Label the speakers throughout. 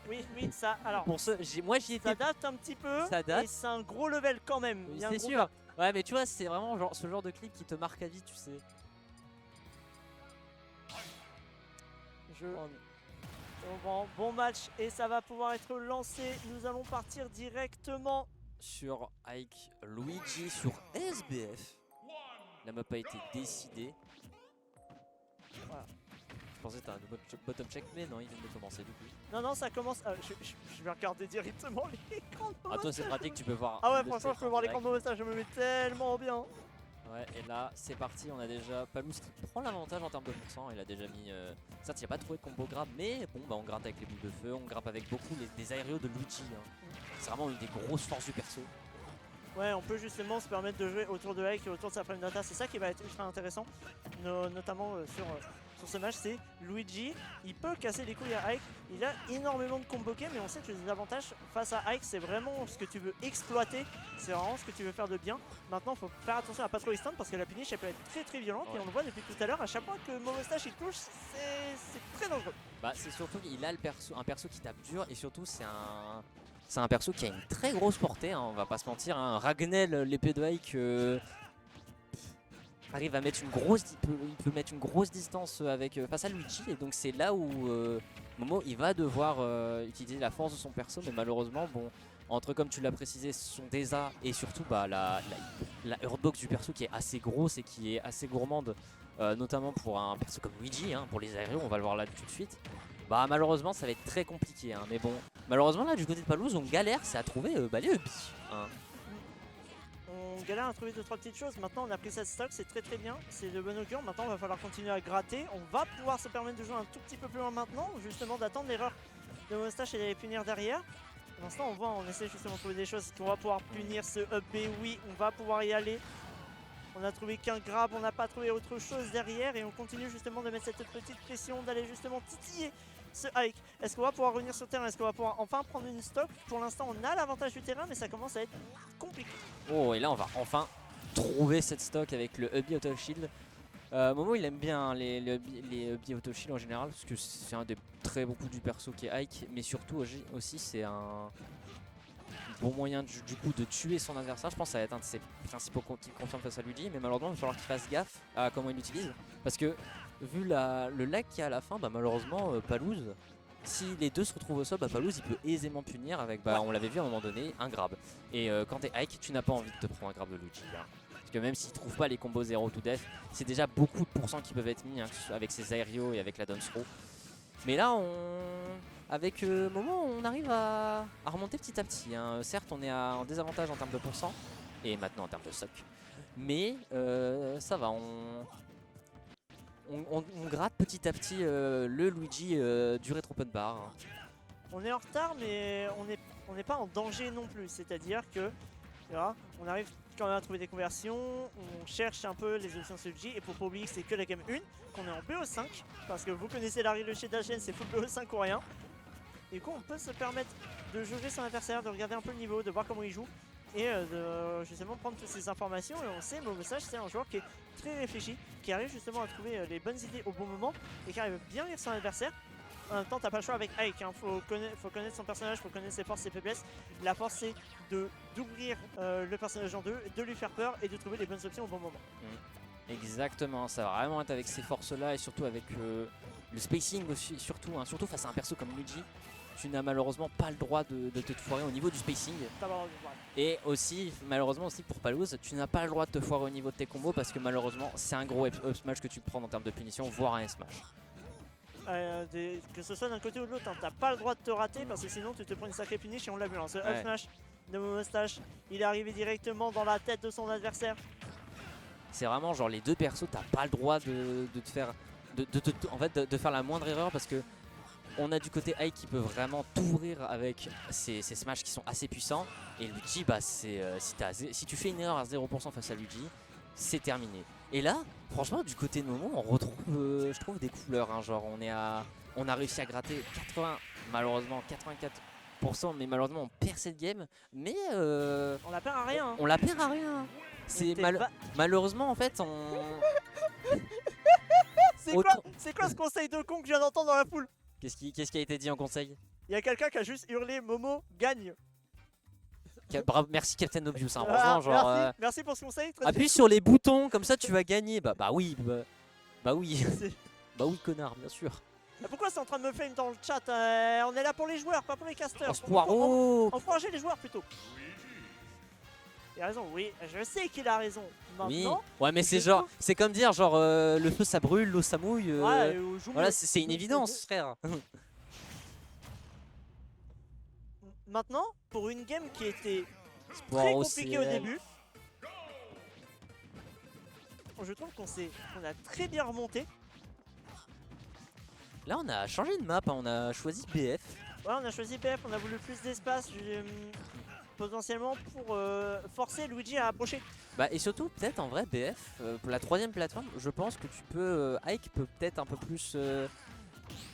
Speaker 1: Oui, ça. Alors,
Speaker 2: Pour ce, moi j'y étais.
Speaker 1: ça date un petit peu.
Speaker 2: Ça date.
Speaker 1: Et c'est un gros level quand même. Il y a un
Speaker 2: C'est
Speaker 1: gros
Speaker 2: sûr.
Speaker 1: gap.
Speaker 2: Ouais, mais tu vois, c'est vraiment genre, ce genre de clip qui te marque à vie, tu sais.
Speaker 1: Bon match et ça va pouvoir être lancé. Nous allons partir directement
Speaker 2: sur Ike Luigi sur SBF. La map a été décidée.
Speaker 1: Voilà.
Speaker 2: Je pensais que c'était un bottom check, mais non, il vient de commencer du coup.
Speaker 1: Non, ça commence. Je vais regarder directement l'écran.
Speaker 2: Ah, toi, c'est pratique, tu peux voir.
Speaker 1: Ah ouais, franchement, je peux voir l'écran de mauvais stage, je me mets tellement bien.
Speaker 2: Ouais, et là, c'est parti. On a déjà Palouse qui prend l'avantage en termes de pourcent. Il a déjà mis. Certes, il n'y a pas trouvé de combo grab, mais bon, bah, on gratte avec les boules de feu, on grappe avec beaucoup des aérios de Luigi. Hein. C'est vraiment une des grosses forces du perso.
Speaker 1: Ouais, on peut justement se permettre de jouer autour de Ike et autour de sa frame data. C'est ça qui va être ultra intéressant, notamment sur ce match. C'est Luigi, il peut casser les couilles à Ike. Il a énormément de combos mais on sait que les avantages face à Ike, c'est vraiment ce que tu veux exploiter. C'est vraiment ce que tu veux faire de bien. Maintenant, il faut faire attention à pas trop les stuns parce que la punish, elle peut être très violente. Ouais. Et on le voit depuis tout à l'heure, à chaque fois que Momostache il touche, c'est très dangereux.
Speaker 2: Bah, c'est surtout qu'il a un perso qui tape dur et surtout c'est un perso qui a une très grosse portée, hein, on va pas se mentir. Hein. Ragnel, l'épée de Ike, arrive à mettre une grosse, il peut mettre une grosse distance avec, face à Luigi. Et donc c'est là où Momo il va devoir utiliser la force de son perso. Mais malheureusement, bon, entre comme tu l'as précisé, son Deza et surtout bah, la hurtbox du perso qui est assez grosse et qui est assez gourmande. Notamment pour un perso comme Luigi, hein, pour les aérios, on va le voir là tout de suite. Bah malheureusement ça va être très compliqué, hein, mais bon, malheureusement là du côté de Palouse on galère, c'est à trouver les Ubi. Hein.
Speaker 1: On galère à trouver 2-3 petites choses, maintenant on a pris cette stock, c'est très bien, c'est de bon augure, maintenant il va falloir continuer à gratter, on va pouvoir se permettre de jouer un tout petit peu plus loin maintenant, justement d'attendre l'erreur de Moustache et d'aller punir derrière. Pour l'instant on essaie justement de trouver des choses qu'on va pouvoir punir ce up B, oui on va pouvoir y aller. On a trouvé qu'un grab, on n'a pas trouvé autre chose derrière et on continue justement de mettre cette petite pression, d'aller justement titiller ce Ike. Est-ce qu'on va pouvoir revenir sur terrain? Est-ce qu'on va pouvoir enfin prendre une stock? Pour l'instant on a l'avantage du terrain mais ça commence à être compliqué.
Speaker 2: Oh et là on va enfin trouver cette stock avec le Ubi Auto Shield. Momo il aime bien les Ubi Auto Shield en général parce que c'est un des très beaucoup du perso qui est Ike, mais surtout aussi c'est un bon moyen du coup de tuer son adversaire. Je pense que ça va être un de ses principaux qu'il confirme face à Luigi, mais malheureusement il va falloir qu'il fasse gaffe à comment il l'utilise parce que vu le lag qu'il y a à la fin, bah, malheureusement Palouse, si les deux se retrouvent au sol, bah, Palouse il peut aisément punir avec, bah, on l'avait vu à un moment donné, un grab. Et quand t'es Ike, tu n'as pas envie de te prendre un grab de Luigi. Hein. Parce que même s'il trouve pas les combos 0 to death, c'est déjà beaucoup de pourcents qui peuvent être mis, hein, avec ses aérios et avec la down throw. Mais là, avec Momo, on arrive à remonter petit à petit. Hein. Certes, on est en désavantage en termes de pourcent, et maintenant en termes de stock. Mais ça va, on gratte petit à petit le Luigi du rétro open bar. Hein.
Speaker 1: On est en retard mais on n'est pas en danger non plus. C'est-à-dire que là, on arrive quand même à trouver des conversions, on cherche un peu les options Luigi et faut pas oublier que c'est que la game 1, qu'on est en BO5 parce que vous connaissez la règle chez Dagen, c'est full BO5 ou rien. Et du coup on peut se permettre de juger son adversaire, de regarder un peu le niveau, de voir comment il joue et de justement prendre toutes ces informations. Et on sait Momostache c'est un joueur qui est très réfléchi, qui arrive justement à trouver les bonnes idées au bon moment et qui arrive à bien lire son adversaire. En même temps, t'as pas le choix avec Ike, hein. Faut connaître son personnage, faut connaître ses forces, ses faiblesses. La force, c'est d'ouvrir le personnage en deux, de lui faire peur et de trouver les bonnes options au bon moment.
Speaker 2: Exactement, ça va vraiment être avec ces forces-là et surtout avec le spacing aussi, surtout, hein, surtout face à un perso comme Luigi. Tu n'as malheureusement pas le droit de te foirer au niveau du spacing. Et aussi, malheureusement aussi pour Palouse, tu n'as pas le droit de te foirer au niveau de tes combos parce que malheureusement, c'est un gros up smash que tu prends en termes de punition, voire un S-smash.
Speaker 1: Que ce soit d'un côté ou de l'autre, hein, t'as pas le droit de te rater parce que sinon tu te prends une sacrée punition et on l'a vu. Hein, ce up smash de Momostache, il est arrivé directement dans la tête de son adversaire.
Speaker 2: C'est vraiment genre les deux persos, t'as pas le droit de te faire de faire la moindre erreur parce que on a du côté Ike qui peut vraiment t'ouvrir avec ses smash qui sont assez puissants et Luigi bah si tu fais une erreur à 0% face à Luigi, c'est terminé. Et là, franchement, du côté de Momo, on retrouve, je trouve, des couleurs. Hein, genre, on a réussi à gratter 80, malheureusement 84%, mais malheureusement, on perd cette game. Mais
Speaker 1: on la perd à rien. Hein.
Speaker 2: On la perd à rien. C'est malheureusement, en fait,
Speaker 1: C'est quoi ce conseil de con que je viens d'entendre dans la foule?
Speaker 2: Qu'est-ce qui a été dit en conseil?
Speaker 1: Il y a quelqu'un qui a juste hurlé Momo gagne.
Speaker 2: Bravo, merci Captain Obvious, hein,
Speaker 1: Voilà,
Speaker 2: franchement, genre...
Speaker 1: merci, merci pour ce conseil. Très
Speaker 2: appuie sur les boutons, comme ça tu vas gagner. Bah oui, bah oui.
Speaker 1: C'est-
Speaker 2: Bah oui, connard, bien sûr.
Speaker 1: Mais pourquoi c'est en train de me flame dans le chat? On est là pour les joueurs, pas pour les casters.
Speaker 2: Oh, ce poireau.
Speaker 1: Encourager les joueurs plutôt. Il a raison, oui, je sais qu'il a raison.
Speaker 2: Oui.
Speaker 1: Maintenant,
Speaker 2: Ouais, mais c'est
Speaker 1: je
Speaker 2: genre,
Speaker 1: trouve-
Speaker 2: c'est comme dire genre le feu ça brûle, l'eau ça mouille.
Speaker 1: ouais, joue
Speaker 2: Voilà,
Speaker 1: mieux.
Speaker 2: c'est une évidence, frère.
Speaker 1: Maintenant, pour une game qui était
Speaker 2: Ce
Speaker 1: très
Speaker 2: poireau,
Speaker 1: compliquée au
Speaker 2: c'est-
Speaker 1: début, je trouve qu'on a très bien remonté.
Speaker 2: Là, on a changé de map, hein, on a choisi BF.
Speaker 1: Ouais, on a choisi PF, on a voulu plus d'espace, potentiellement pour forcer Luigi à approcher.
Speaker 2: Bah et surtout peut-être en vrai BF pour la 3ème plateforme, je pense que tu peux Ike peut peut-être un peu plus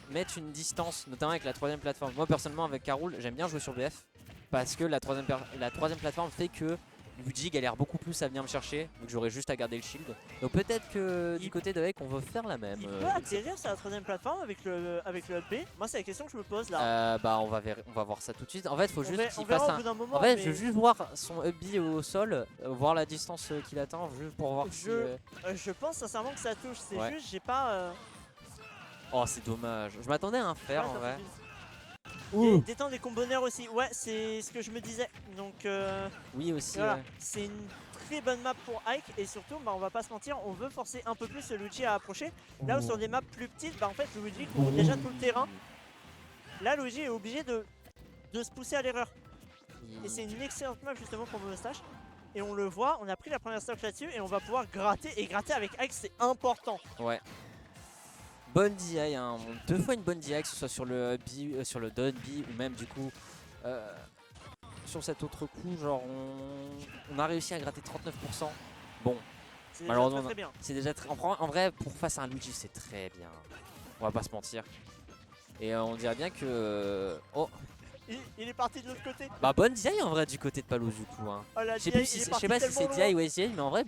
Speaker 2: mettre une distance, notamment avec la 3ème plateforme. Moi personnellement avec Carol, j'aime bien jouer sur BF parce que la 3ème plateforme fait que Luigi galère beaucoup plus à venir me chercher, donc j'aurais juste à garder le shield. Donc peut-être que du côté de Ike on veut faire la même.
Speaker 1: Il peut atterrir sur la 3ème plateforme avec le B. Moi, c'est la question que je me pose là.
Speaker 2: Bah on va voir ça tout de suite. En fait faut juste
Speaker 1: On
Speaker 2: qu'il
Speaker 1: verra
Speaker 2: fasse
Speaker 1: au
Speaker 2: un...
Speaker 1: bout d'un moment.
Speaker 2: En fait
Speaker 1: mais
Speaker 2: je veux juste voir son up-B au sol, voir la distance qu'il atteint, juste pour voir si...
Speaker 1: je pense sincèrement que ça touche. C'est
Speaker 2: Ouais.
Speaker 1: juste, j'ai pas.
Speaker 2: Oh c'est dommage, je m'attendais à un fer
Speaker 1: ouais,
Speaker 2: en
Speaker 1: ça
Speaker 2: vrai.
Speaker 1: fait plaisir. Et détendre les comboneurs aussi. Ouais, c'est ce que je me disais. Donc
Speaker 2: Oui aussi,
Speaker 1: voilà,
Speaker 2: ouais.
Speaker 1: c'est une très bonne map pour Ike et surtout, bah, on va pas se mentir, on veut forcer un peu plus Luigi à approcher. Là où sur des maps plus petites, bah en fait Luigi couvre déjà tout le terrain. Là, Luigi est obligé de se pousser à l'erreur. Et c'est une excellente map justement pour Moustache. Et on le voit, on a pris la première stock là-dessus et on va pouvoir gratter. Et gratter avec Ike, c'est important.
Speaker 2: Ouais. Bonne DI, hein. 2 fois une bonne DI, que ce soit sur le B, sur le down B ou même du coup sur cet autre coup, genre on a réussi à gratter 39%. Bon,
Speaker 1: C'est
Speaker 2: malheureusement,
Speaker 1: très, très bien.
Speaker 2: c'est déjà très... En vrai, pour face à un Luigi, c'est très bien. On va pas se mentir. Et on dirait bien que... oh,
Speaker 1: Il est parti de l'autre côté.
Speaker 2: bah bonne DI en vrai du côté de Palos du coup. Hein.
Speaker 1: Oh, la
Speaker 2: Je sais
Speaker 1: DI,
Speaker 2: plus si
Speaker 1: il est
Speaker 2: je
Speaker 1: parti
Speaker 2: sais pas si
Speaker 1: tellement
Speaker 2: c'est
Speaker 1: loin.
Speaker 2: DI ou SDI, mais en vrai,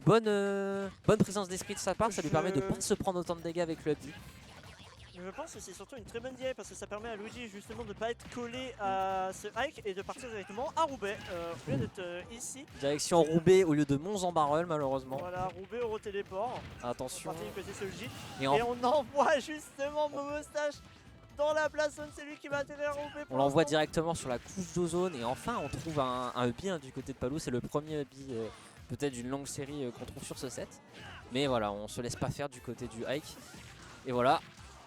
Speaker 2: bonne présence d'esprit de sa part, ça lui permet de
Speaker 1: Je-
Speaker 2: pas se prendre autant de dégâts avec le up.
Speaker 1: Je pense que c'est surtout une très bonne DI parce que ça permet à Luigi justement de ne pas être collé à ce hike et de partir directement à Roubaix au lieu d'être ici.
Speaker 2: Direction Roubaix au lieu de Mons-en-Barœul malheureusement.
Speaker 1: Voilà, Roubaix Euro Téléport.
Speaker 2: Attention.
Speaker 1: Parti du côté Solji.
Speaker 2: Et
Speaker 1: Et on envoie justement Momostache dans la place zone, c'est lui qui va atterrir à Roubaix.
Speaker 2: on l'envoie directement sur la couche d'ozone et enfin on trouve un up du côté de Palos. C'est le premier up peut-être d'une longue série qu'on trouve sur ce set. Mais voilà, on se laisse pas faire du côté du hike. Et voilà.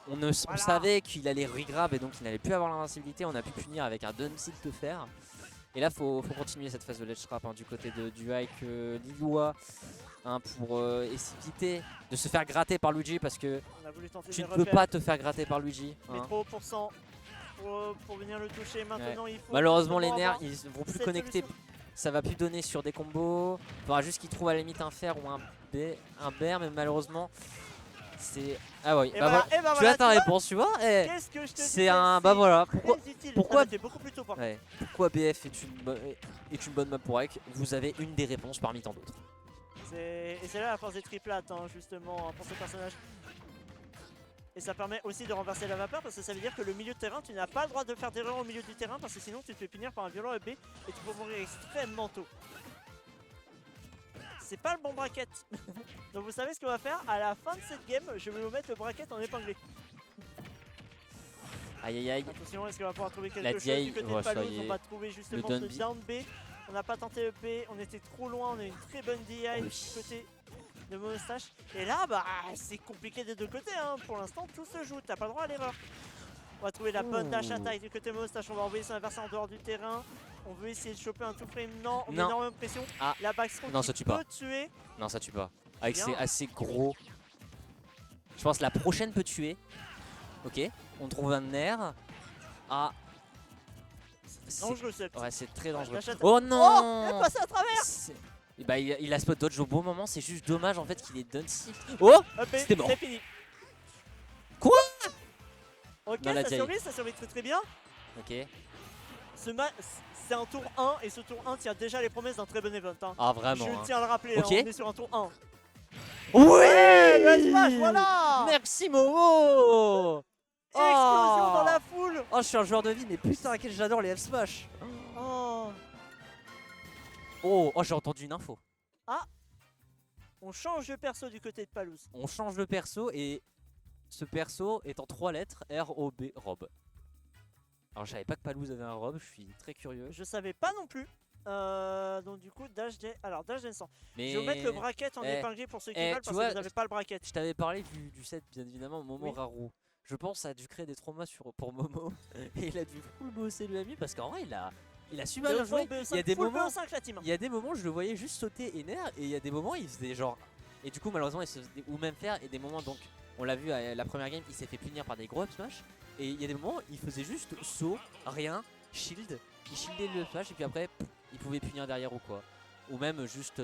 Speaker 2: On savait qu'il allait regrab et donc il n'allait plus avoir l'invincibilité. On a pu punir avec un dun seal de fer. Et là, faut continuer cette phase de ledge trap du côté du hike lillois pour éviter de se faire gratter par Luigi parce que
Speaker 1: On a voulu tenter
Speaker 2: tu
Speaker 1: des
Speaker 2: ne peux
Speaker 1: repères,
Speaker 2: pas te faire gratter par Luigi.
Speaker 1: mais
Speaker 2: Hein.
Speaker 1: trop pour cent pour venir le toucher. Maintenant, il faut
Speaker 2: Malheureusement, les
Speaker 1: justement
Speaker 2: nerfs
Speaker 1: avoir
Speaker 2: ils vont plus
Speaker 1: cette
Speaker 2: connecter.
Speaker 1: solution.
Speaker 2: Ça va plus donner sur des combos. Il faudra juste qu'il trouve à la limite un fer ou un bear, mais malheureusement. C'est... Ah oui,
Speaker 1: Et
Speaker 2: bah
Speaker 1: bah,
Speaker 2: voilà.
Speaker 1: et bah
Speaker 2: Tu
Speaker 1: voilà,
Speaker 2: as ta
Speaker 1: tu vois,
Speaker 2: réponse, tu vois. Eh,
Speaker 1: qu'est-ce que je te
Speaker 2: c'est
Speaker 1: disais,
Speaker 2: un... Bah voilà. Pourquoi,
Speaker 1: très utile.
Speaker 2: pourquoi-
Speaker 1: Ah bah, t'es beaucoup plus tôt par contre.
Speaker 2: ouais, pourquoi BF est une bonne map pour Ike? Vous avez une des réponses parmi tant d'autres.
Speaker 1: Et c'est là la force des triplates, hein, justement, pour ce personnage. Et ça permet aussi de renverser la vapeur parce que ça veut dire que le milieu de terrain, tu n'as pas le droit de faire d'erreur au milieu du terrain parce que sinon tu te fais punir par un violent EP et tu peux mourir extrêmement tôt. C'est pas le bon bracket. Donc vous savez ce qu'on va faire? À la fin de cette game, je vais vous mettre le bracket en épinglé.
Speaker 2: Aïe aïe aïe.
Speaker 1: Attention, est-ce qu'on va pouvoir trouver quelque
Speaker 2: La
Speaker 1: chose
Speaker 2: DI,
Speaker 1: du côté
Speaker 2: oh,
Speaker 1: de
Speaker 2: ça
Speaker 1: Palos?
Speaker 2: y est.
Speaker 1: On va trouver justement
Speaker 2: Le
Speaker 1: ce
Speaker 2: down
Speaker 1: down B. On n'a pas tenté EP, on était trop loin, on a une très bonne DI
Speaker 2: Oui.
Speaker 1: du côté de Moustache. Et là, bah, c'est compliqué des deux côtés. Hein. Pour l'instant, tout se joue, t'as pas le droit à l'erreur. On va trouver la bonne dash attack du côté Moustache. On va envoyer son adversaire en dehors du terrain. On veut essayer de choper un tout frame. Non, on met
Speaker 2: Non.
Speaker 1: énormément de pression.
Speaker 2: Ah.
Speaker 1: La backstone
Speaker 2: Non, ça
Speaker 1: qui
Speaker 2: tue pas.
Speaker 1: peut tuer.
Speaker 2: Non, ça tue pas. Avec
Speaker 1: Bien.
Speaker 2: c'est assez gros. Je pense que la prochaine peut tuer. Ok. On trouve un nerf. Ah.
Speaker 1: C'est dangereux cette.
Speaker 2: Ouais, c'est très dangereux.
Speaker 1: dash attack.
Speaker 2: Oh
Speaker 1: Oh,
Speaker 2: non.
Speaker 1: elle est passée à travers.
Speaker 2: Et bah, il a spot dodge au bon moment. C'est juste dommage en fait qu'il est done si. Oh.
Speaker 1: EP,
Speaker 2: C'était mort.
Speaker 1: c'est fini.
Speaker 2: Quoi?
Speaker 1: Ok,
Speaker 2: Dans la DI.
Speaker 1: ça survit très très bien.
Speaker 2: Ok.
Speaker 1: C'est un tour 1 et ce tour 1 tient déjà les promesses d'un très bon event. Hein.
Speaker 2: Ah vraiment.
Speaker 1: Je
Speaker 2: Hein.
Speaker 1: tiens à le rappeler,
Speaker 2: Ok.
Speaker 1: hein, on est sur un tour 1.
Speaker 2: Oui.
Speaker 1: Ouais, le smash, voilà.
Speaker 2: Merci Momo.
Speaker 1: Explosion dans la foule.
Speaker 2: Oh, je suis un joueur de vie, mais putain, quel j'adore les F-Smash.
Speaker 1: Oh.
Speaker 2: Oh, j'ai entendu une info.
Speaker 1: On change de perso du côté de Palouse.
Speaker 2: On change de perso et ce perso est en 3 lettres, R-O-B, Rob. Alors je savais pas que Palouse avait un Rob, je suis très curieux.
Speaker 1: Je savais pas non plus. Donc du coup, Dash Descend.
Speaker 2: Mais
Speaker 1: Je vais vous mettre le bracket en épinglé pour ceux qui veulent parce que vous n'avez pas le bracket.
Speaker 2: je t'avais parlé du set, bien évidemment, Momo
Speaker 1: Oui.
Speaker 2: Raru. Je pense que ça a dû créer des traumas pour Momo. Et il a dû full bosser le ami parce qu'en vrai, il a super bien joué. Il y a des moments, il y a des moments, je le voyais juste sauter et nerf, et il y a des moments, il faisait genre. Et du coup, malheureusement, il se faisait ou même faire, et des moments, donc, on l'a vu à la première game, il s'est fait punir par des gros up smash. Et il y a des moments, il faisait juste saut, rien, shield, il shieldait le smash, et puis après, il pouvait punir derrière ou quoi. Ou même juste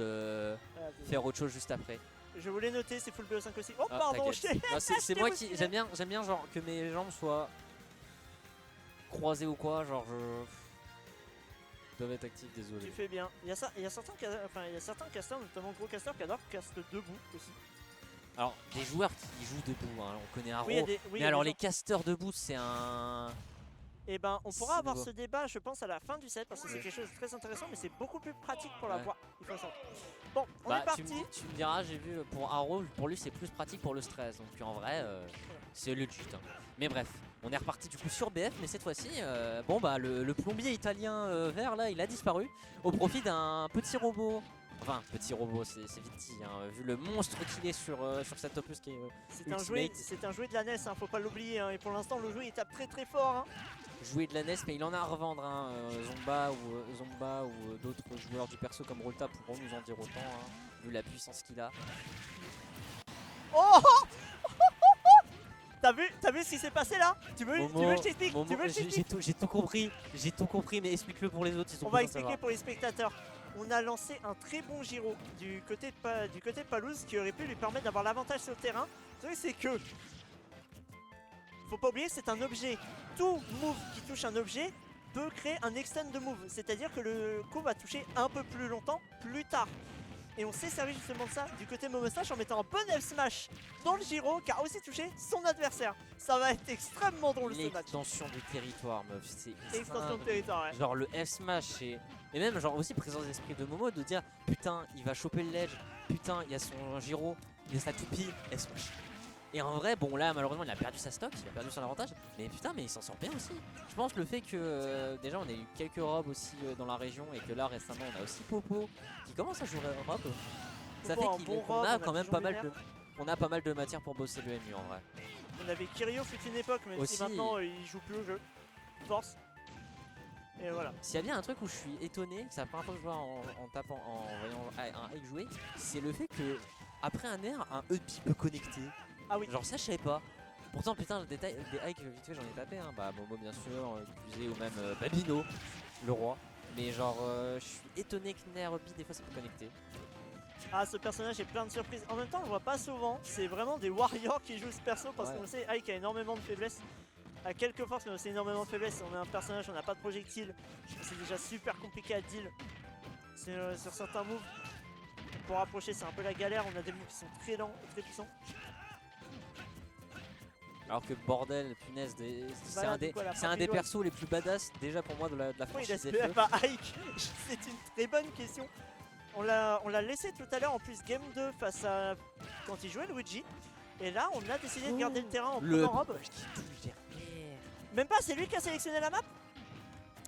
Speaker 2: faire autre chose juste après.
Speaker 1: Je voulais noter, c'est full BO5 aussi. Oh
Speaker 2: Ah,
Speaker 1: pardon, je t'ai.
Speaker 2: non, c'est moi qui j'aime bien genre que mes jambes soient croisées ou quoi, genre je doivent être actifs, désolé.
Speaker 1: Tu fais bien. Il y a certains casters, notamment gros casters, qui adorent caster debout aussi.
Speaker 2: Alors des joueurs qui jouent debout, hein, on connaît Haro.
Speaker 1: Oui,
Speaker 2: mais alors les casters debout, c'est un.
Speaker 1: Et ben on pourra avoir
Speaker 2: nouveau.
Speaker 1: ce débat, je pense, à la fin du set parce que c'est quelque chose de très intéressant, mais c'est beaucoup plus pratique pour la voix. Il faut ça. Bon, on est parti.
Speaker 2: Tu me diras, j'ai vu pour Haro, pour lui c'est plus pratique pour le stress, donc en vrai c'est legit. Hein. Mais bref, on est reparti du coup sur BF, mais cette fois-ci, bon bah le plombier italien vert là, il a disparu au profit d'un petit robot. Enfin, petit robot, c'est vite dit, hein, vu le monstre qu'il est sur cet opus qui est
Speaker 1: c'est un jouet de la NES, hein, faut pas l'oublier, hein, et pour l'instant le jouet il tape très très fort. Hein.
Speaker 2: Jouer de la NES, mais il en a à revendre. Hein, Zomba ou d'autres joueurs du perso comme Rolta pourront nous en dire autant, hein, vu la puissance qu'il a.
Speaker 1: Oh T'as vu ce qui s'est passé là? Tu veux que je t'explique?
Speaker 2: J'ai tout compris, mais explique-le pour les autres.
Speaker 1: On va expliquer pour les spectateurs. On a lancé un très bon gyro du côté de Palouse qui aurait pu lui permettre d'avoir l'avantage sur le terrain. Le truc c'est que faut pas oublier, c'est un objet. Tout move qui touche un objet peut créer un extend de move. C'est-à-dire que le coup va toucher un peu plus longtemps, plus tard. Et on s'est servi justement de ça du côté Momostache en mettant un bon F-Smash dans le gyro qui a aussi touché son adversaire. Ça va être extrêmement drôle ce match.
Speaker 2: L'extension du territoire, meuf, c'est
Speaker 1: extension de territoire, ouais.
Speaker 2: Genre le F-Smash et même genre aussi présence d'esprit de Momo de dire putain il va choper le ledge, putain il y a son gyro, il y a sa toupie, F-Smash. Et en vrai, bon là malheureusement il a perdu sa stock, il a perdu son avantage, mais putain mais il s'en sort bien aussi. Je pense le fait que déjà on a eu quelques robes aussi dans la région et que là récemment on a aussi Popo qui commence à jouer robe. Ça fait qu'on a quand même pas mal de matière pour bosser le MU en vrai.
Speaker 1: On avait Kirio fut une époque, même si maintenant il joue plus au jeu. Force. Et voilà.
Speaker 2: S'il y a bien un truc où je suis étonné, c'est la première fois que je vois en tapant, en voyant un Egg jouer, c'est le fait que après un air, un Ubi peut connecter.
Speaker 1: Ah oui.
Speaker 2: Genre ça je savais pas. Pourtant putain le détail des hikes vite fait j'en ai tapé hein. Bah Momo bien sûr, Fusée ou même Babino, le roi. Mais genre je suis étonné que Nair Ubi des fois ça peut connecter.
Speaker 1: Ah ce personnage est plein de surprises. En même temps on le voit pas souvent. C'est vraiment des warriors qui jouent ce perso parce qu'on le sait, Ike a énormément de faiblesses. A quelques forces mais aussi énormément de faiblesses. On a un personnage, on n'a pas de projectiles. C'est déjà super compliqué à deal. Sur certains moves. Pour approcher c'est un peu la galère. On a des moves qui sont très lents et très puissants.
Speaker 2: Alors que bordel, punaise, c'est un des persos les plus badass déjà pour moi de la franchise.
Speaker 1: Ike, c'est une très bonne question. On l'a laissé tout à l'heure en plus game 2 face à quand il jouait Luigi. Et là on a décidé de garder le terrain en prenant robe. Même pas, c'est lui qui a sélectionné la map.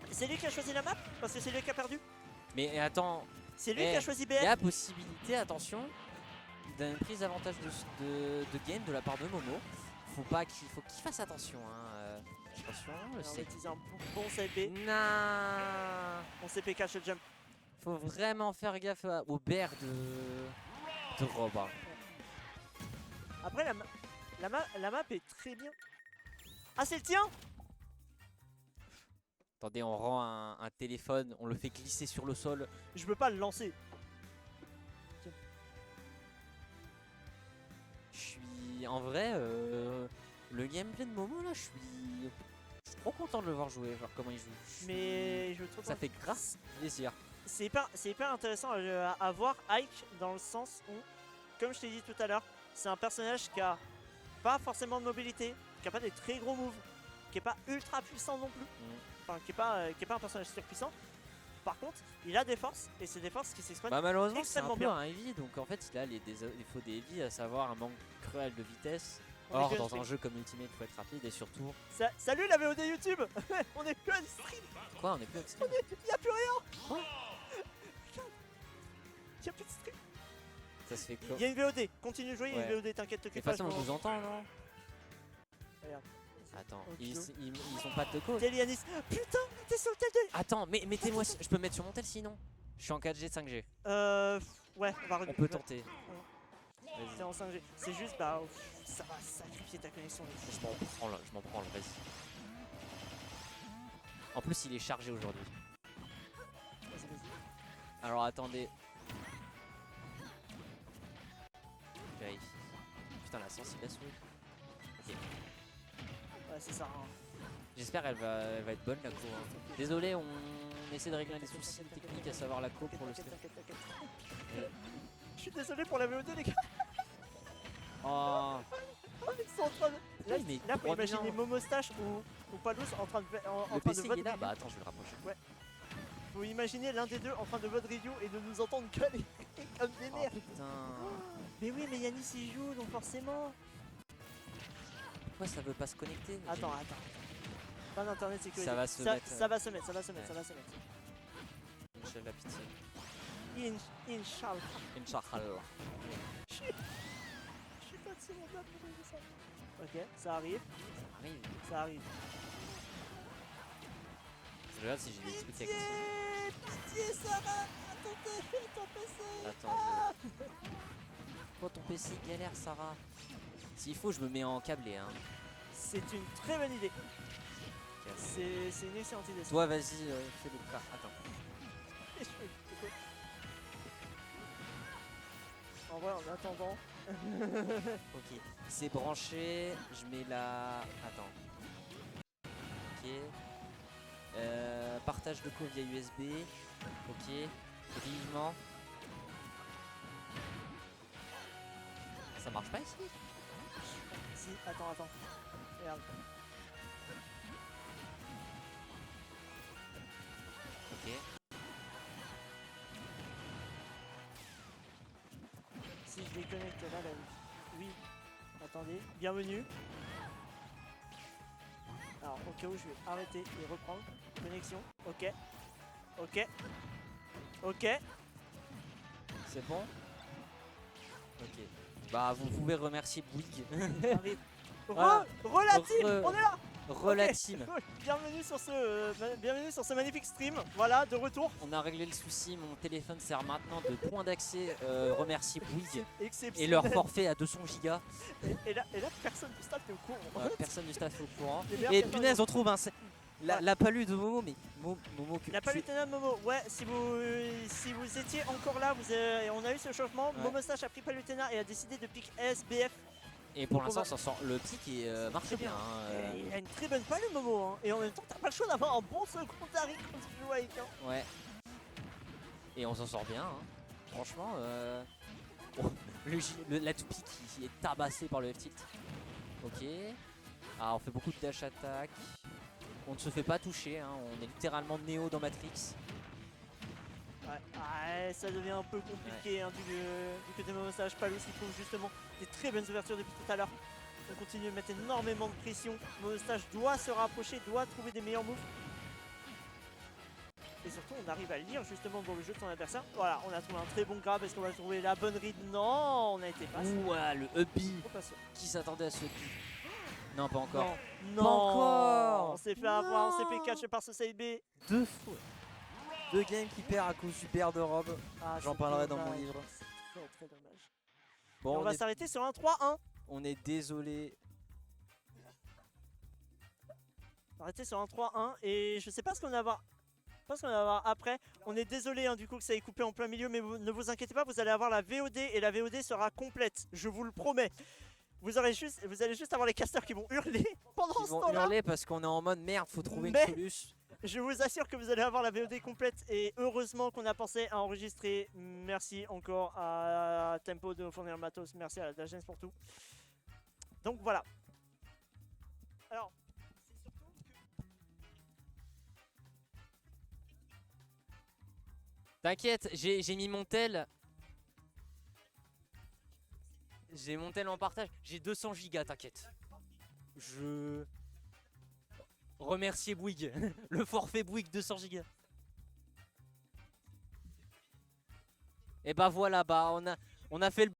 Speaker 1: C'est lui qui a choisi la map parce que c'est lui qui a perdu.
Speaker 2: Mais attends,
Speaker 1: c'est lui qui a choisi BF.
Speaker 2: Il y a possibilité, attention, d'une prise d'avantage de game de la part de Momo. Faut qu'il fasse attention. Hein. Attention,
Speaker 1: on va utiliser un bon CP.
Speaker 2: Nah.
Speaker 1: On CP catch le jump.
Speaker 2: Faut vraiment faire gaffe au bear de Rob.
Speaker 1: Après la map est très bien. Ah c'est le tien.
Speaker 2: Attendez, on rend un téléphone, on le fait glisser sur le sol.
Speaker 1: Je peux pas le lancer.
Speaker 2: En vrai, le gameplay de Momo là, je suis trop content de le voir jouer, genre comment il joue.
Speaker 1: Mais je trouve
Speaker 2: ça fait grave plaisir.
Speaker 1: C'est hyper intéressant à voir Ike dans le sens où, comme je t'ai dit tout à l'heure, c'est un personnage qui a pas forcément de mobilité, qui a pas des très gros moves, qui est pas ultra puissant non plus, enfin qui est pas un personnage surpuissant. Par contre, il a des forces et c'est des forces qui s'exploitent.
Speaker 2: Bah malheureusement c'est un
Speaker 1: extrêmement
Speaker 2: peu
Speaker 1: bien.
Speaker 2: un heavy, donc en fait il a les défauts des heavy, à savoir un manque cruel de vitesse.
Speaker 1: On est
Speaker 2: Or
Speaker 1: que
Speaker 2: dans
Speaker 1: stream.
Speaker 2: un jeu comme Ultimate il faut être rapide et surtout...
Speaker 1: Salut la VOD YouTube. On est plus en stream,
Speaker 2: Quoi, on est plus extrême.
Speaker 1: il y a plus rien.
Speaker 2: Quoi
Speaker 1: Regarde. Il y a plus de stream.
Speaker 2: Ça se fait quoi?
Speaker 1: Il y a une VOD, continue de jouer, il y a
Speaker 2: Ouais.
Speaker 1: une VOD, t'inquiète,
Speaker 2: De
Speaker 1: t'occupe
Speaker 2: toute
Speaker 1: pas.
Speaker 2: façon je vous entends non?
Speaker 1: Regarde.
Speaker 2: Attends,
Speaker 1: Ok.
Speaker 2: ils ont pas de code.
Speaker 1: Telianis, putain, t'es sur le tel de...
Speaker 2: Attends, mais mettez-moi, je peux me mettre sur mon tel sinon? Je suis en 4G, 5G.
Speaker 1: Ouais, on va
Speaker 2: On peut tenter.
Speaker 1: C'est en 5G. C'est juste, bah, ça va sacrifier ta connexion.
Speaker 2: Je m'en prends, vas-y. En plus, il est chargé aujourd'hui.
Speaker 1: Vas-y, vas-y.
Speaker 2: Alors attendez. Je vérifie. Putain, la sens il a souris. Ok.
Speaker 1: Ouais, c'est ça. Hein.
Speaker 2: J'espère elle va être bonne la co. Hein. Désolé, on essaie de régler des soucis techniques, à savoir la co pour le stream.
Speaker 1: Je suis désolé pour la VOD, les gars.
Speaker 2: Oh,
Speaker 1: Ils sont en train de...
Speaker 2: Là, il met
Speaker 1: Là, faut
Speaker 2: droit bien.
Speaker 1: imaginer Momostache ou Palos en train de
Speaker 2: le PC il est là.
Speaker 1: review.
Speaker 2: Bah attends, je vais le rapprocher.
Speaker 1: Faut imaginer l'un des deux en train de vote review et de nous entendre gueuler comme des
Speaker 2: Oh
Speaker 1: merdes.
Speaker 2: putain.
Speaker 1: Mais oui, mais Yanis il joue, donc forcément.
Speaker 2: Pourquoi ça veut pas se connecter?
Speaker 1: Attends. Pas d'internet sécurisé.
Speaker 2: Ça va se mettre,
Speaker 1: Ça va se mettre,
Speaker 2: ouais.
Speaker 1: ça va se mettre.
Speaker 2: J'ai la pitié.
Speaker 1: Inch'Allah.
Speaker 2: Inch'Allah.
Speaker 1: Je suis pas de seconde pour dire ça. Ok, ça arrive,
Speaker 2: Ça arrive.
Speaker 1: ça arrive.
Speaker 2: Je regarde si j'ai des trucs
Speaker 1: Pitié,
Speaker 2: actifs.
Speaker 1: pitié, Sarah, attendez, ton PC.
Speaker 2: Attends, Pourquoi ton PC galère, Sarah? S'il faut, je me mets en câblé. Hein.
Speaker 1: C'est une très bonne idée. C'est une excellente idée.
Speaker 2: Toi, vas-y, fais le cas. Attends.
Speaker 1: En vrai, en attendant,
Speaker 2: Ok. C'est branché. Je mets la. Attends. Ok. Partage de co via USB. Ok. Vivement. Ça marche pas ici?
Speaker 1: si, attends. Regarde.
Speaker 2: Ok.
Speaker 1: Si je déconnecte là, oui. Attendez, bienvenue. Alors, au cas où je vais arrêter et reprendre. Connexion, ok.
Speaker 2: C'est bon? Ok. Bah, vous pouvez remercier Bouygues.
Speaker 1: Arrive.
Speaker 2: Voilà.
Speaker 1: Relative,
Speaker 2: Re-
Speaker 1: on est là.
Speaker 2: Relative.
Speaker 1: Bienvenue sur ce magnifique stream. Voilà, de retour.
Speaker 2: On a réglé le souci. Mon téléphone sert maintenant de point d'accès. Remercier Bouygues. Et
Speaker 1: Exceptionnel.
Speaker 2: leur forfait à 200 gigas.
Speaker 1: Et là, personne du staff est au courant.
Speaker 2: Personne du staff est au courant.
Speaker 1: Les meilleurs
Speaker 2: Et
Speaker 1: personnes-
Speaker 2: punaise, on trouve un.
Speaker 1: Ouais.
Speaker 2: La palue de Momo, mais Momo que
Speaker 1: Il n'a pas
Speaker 2: tu-
Speaker 1: lu Tena Momo. Ouais, si vous étiez encore là, on a eu ce changement.
Speaker 2: Ouais.
Speaker 1: Momostache a pris Palutena et a décidé de pick SBF.
Speaker 2: Et pour
Speaker 1: Donc,
Speaker 2: l'instant,
Speaker 1: on va-
Speaker 2: ça sent le pic et marche
Speaker 1: Très
Speaker 2: bien.
Speaker 1: bien.
Speaker 2: Hein,
Speaker 1: Et il a une très bonne palue Momo. Hein. Et en même temps, t'as pas le choix d'avoir un bon secondary quand tu joues avec. Hein.
Speaker 2: Ouais. Et on s'en sort bien. Hein. Franchement, oh, la toupie qui est tabassée par le F-tilt. Ok. Ah, on fait beaucoup de dash attack. On ne se fait pas toucher. Hein. On est littéralement Neo dans Matrix.
Speaker 1: Ouais, ça devient un peu compliqué hein, du côté Momostache. Palus qui trouve justement des très bonnes ouvertures depuis tout à l'heure. On continue de mettre énormément de pression. Momostache doit se rapprocher, doit trouver des meilleurs moves. Et surtout, on arrive à lire justement dans le jeu de son adversaire. Voilà, on a trouvé un très bon grab. Est-ce qu'on va trouver la bonne read? Non, on a été passé.
Speaker 2: Ouah, le Ubi.
Speaker 1: Trop patient.
Speaker 2: Qui s'attendait à ce Ubi? Non, pas encore.
Speaker 1: Non,
Speaker 2: Pas encore.
Speaker 1: On s'est fait avoir, on s'est fait catch par ce side B.
Speaker 2: 2 fois. 2 games qui perd à cause du père de robe.
Speaker 1: Ah,
Speaker 2: J'en
Speaker 1: c'est
Speaker 2: parlerai dans mon
Speaker 1: dommage.
Speaker 2: livre.
Speaker 1: C'est très, très dommage. Et
Speaker 2: Bon,
Speaker 1: on va s'arrêter sur un 3-1.
Speaker 2: on est désolé.
Speaker 1: Arrêter sur un 3-1 et je sais pas ce qu'on va avoir. Pas ce qu'on va avoir après. On est désolé hein, du coup que ça ait coupé en plein milieu, mais ne vous inquiétez pas, vous allez avoir la VOD et la VOD sera complète. Je vous le promets. Vous allez juste avoir les casters qui vont hurler pendant
Speaker 2: Ils
Speaker 1: ce
Speaker 2: vont
Speaker 1: temps-là.
Speaker 2: hurler parce qu'on est en mode merde, faut trouver
Speaker 1: Mais-
Speaker 2: une solution.
Speaker 1: Je vous assure que vous allez avoir la VOD complète et heureusement qu'on a pensé à enregistrer. Merci encore à Tempo de nous fournir le matos. Merci à la Dagens pour tout. Donc voilà. Alors, c'est surtout que...
Speaker 2: T'inquiète, j'ai mis mon tel. J'ai mon tel en partage. J'ai 200 gigas, t'inquiète. Je... Remercier Bouygues. Le forfait Bouygues 200 gigas. Et bah voilà, bah on a fait le